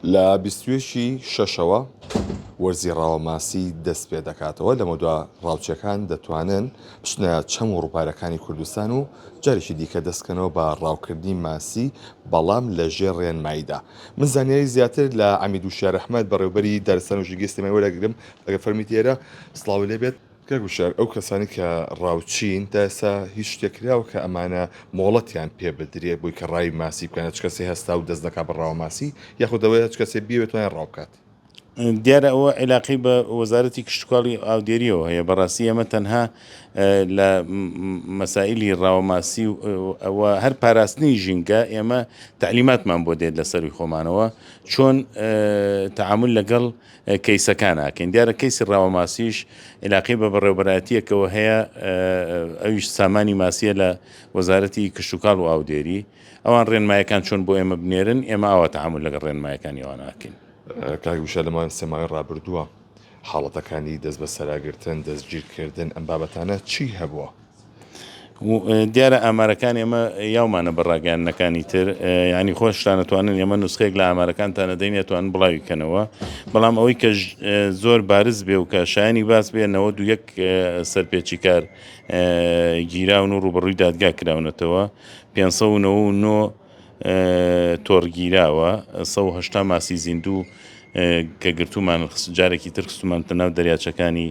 لە 20 شەشەوە وەرزی ڕاوەماسی دەست پێ دەکاتەوە لەمە دوا ڕاوچەکان دەتوانن بچنە چەم و ڕووبارەکانی کوردستان و جارێکی دیکە دەستکەنەوە بە ڕاوکردنی ماسی بەڵام لە ژێر ڕێنماییدا. من زانیاری زیاتر لە عەمید وشار ئەحمەد بەڕێوەبەری دارستان و ژینگەی سلێمانی وەرەگرم ئەگەر فەرمیت ئێرە سڵاوی لێبێت. کاک وشار، ئەو کەسانی کە ڕاوچین تا ئێستا هیچ شتێکراوە کە ئەمانە مۆڵەتیان پێ بدرێ بۆی کە ڕای ماسی بکەنە چ کەسێ هەستا و دەست دەکات بە ڕاوەماسی یاخودەوەی هەچ کەسێ بێتوانێت ڕاوکات. دیارە ئەوە علاقی بە وەزارەتی کشتتوکاڵی ئاودێریەوە هەیە. بەڕاستی ئەمە تەنها لە مەسائلی ڕاوەماسی ئەوە هەر پاراستنی ژینگە ئێمە تعلیماتمان بۆ دێت لە سەروی خۆمانەوە چۆن تەعامل لەگەڵ کەیسەکان ناکەین. دیارە کەیسی ڕاوەماسیش علاقی بە بەڕێوەبەرایەتیەکەوە هەیە، ئەویش سامانی ماسیە لە وەزارەتی کشتتوکاڵ و ئاودێری. ئەوان ڕێنمایەکان چۆن بۆ ئێمە بنێرن، ئێمە ئەوە تەعامل لەگەڵ ڕێنمایەکانی ئەوان ناکەین. کاک وشار، لەماوەی سێماوەی ڕابردووە حاڵەتەکانی دەست بە سەراگرتن، دەستگیرکردن ئەم بابەتانە چی هەبووە؟ دیارە ئامارەکان ئێمە یاومانە بەڕاگەیاندنەکانی تر، ینی خۆشتان نەتوانن ئێمە نوسخەیەک لە ئامارەکانتانە دەینێتوان بڵاوی کەنەوە، بەڵام ئەوەی کە زۆر بارز بێ و کە شایانی باس بێ 91 سەرپێچی کار گیراون و ڕوبەڕووی دادگا کراونەتەوە، 599 تۆڕگیراوە، 180 ماسی زیندوو کە گرتومان جارێکی تر خستومانتە ناو دەریاچەکانی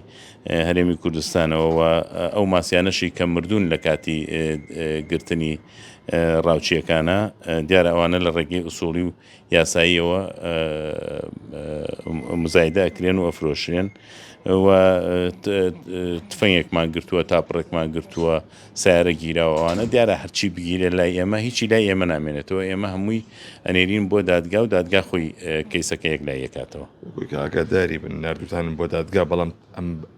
هەرێمی کوردستانەوە، ئەو ماسیانەشی کە مردوون لە کاتی گرتنی ڕاوچیەکانە. دیارە ئەوانە لە ڕێگەی ئوسوڵی و یاساییەوە مزایدە ئەکرێن و ئەفرۆشرێن و تفەنگێکمان گرتووە، تاپڕێکمان گرتووە، سیارە گیراوە. ئەوانە دیارە هەرچی بگیرێ لای ئێمە هیچی لای ئێمە نامێنێتەوە، ئێمە هەمووی ئەنێرین بۆ دادگا و دادگا خۆی کەیسەکە یەک لای یەکاتەوە. ئاگاداری بن نردوتانن بۆ دادگا، بەڵام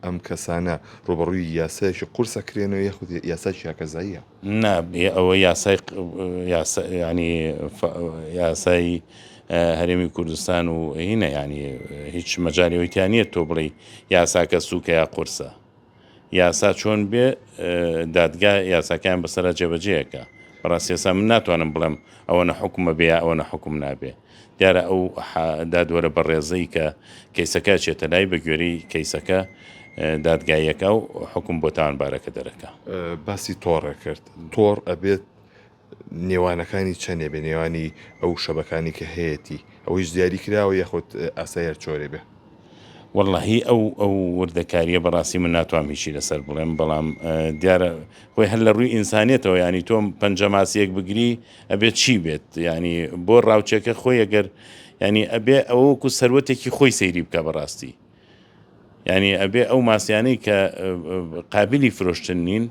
ئەم کەسانە ڕوبەڕووی یاسایشی قورسەکرێنەوە یاخود یاسایشی یاکەزاییە؟ نا، ئەوە یاسای هەرێمی کوردستان و هینە، ینی هیچ مەجالیەوەیتیانە تۆ بڵێ یاساکە سووکە یا قورسە. یاسا چۆن بێ دادگا یاساکان بەسەرا جێبەجێیەکە. بەڕاستی ئێستا من ناتوانم بڵێم ئەوە نەحکومە بێ یا ئەوە نەحکوم نابێ. دیارە ئەو دادوەرە بەڕێزەی کە کەیسەکە چێتە لای بە گوێرەی کەیسەکە دادگایەکە و حکم بۆ تاوانبارەکە دەرەکە. باسی تۆڕە کرد. تۆڕ ئەبێت نێوانەکانی چەندێ بێ، نێوانی ئەو شەبەکانی کە هەیەی ئەوەیش دیاری کراوە یاخود ئاسایەر چۆرێ بێ؟ وەڵڵاهی ئەو وردەکاریە بەڕاستی من ناتوانم هیچی لەسەر بڵێم، بەڵام دیارە خۆی هەر لە ڕووی ئینسانیەتەوە، ینی تۆم پەنجەماسیەک بگری ئەبێت چی بێت؟ ینی بۆ ڕاوچەکە خۆی ئەگەر ینی ئەبێ ئەوەکو سەروەتێکی خۆی سەیری بکە بەڕاستی، ینی ئەبێ ئەو ماسیانەی کە قابلی فرۆشتن نین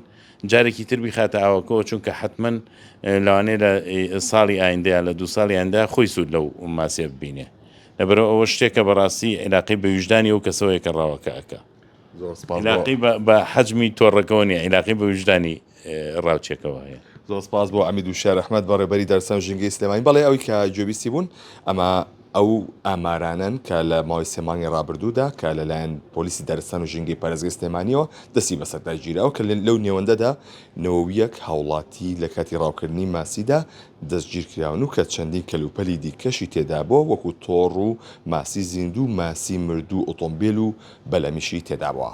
جارێکی تر بیخاتە ئاوەکەەوە، چونکە حتمما لەوانەیە لە ساڵی ئایندەیە لە 2 ساڵی ئایندا خۆی سوود لەو ماسیە ببینێ. لەبەرەوە ئەوە شتێکە بەڕاستی علاقی بە وجدانی ئەو کەسەوەیە کە ڕاوەکەکە، علاقی بە حەجمی تۆڕەکەەوە نیە، علاقی بە وجدانی ڕاوچێکەوە هەیە. زۆر سپاس بۆ عەمید وشار ئەحمەد بەڕێوەبەری دارستان و ژینگەی سلێمانی. بەڵێ ئەوی کە گوێبیستی بوون ئەمە ئەو ئامارانن کە لە ماوەی سێمانگی ڕابردوودا کە لەلایەن پۆلیسی دارستان و ژینگەی پارێزگای سلێمانیەوە دەستی بەسەردا گیراوە کە لەو نێوەندەدا 91 هاوڵاتی لە کاتی ڕاوکردنی ماسیدا دەستگیر کراون و کە چەندین کەلوپەلی دیکەشی تێدا بووە، وەکو تۆڕ و ماسی زیندوو، ماسی مردوو، ئۆتۆمبیل و بەلەمیشی تێدا بووە.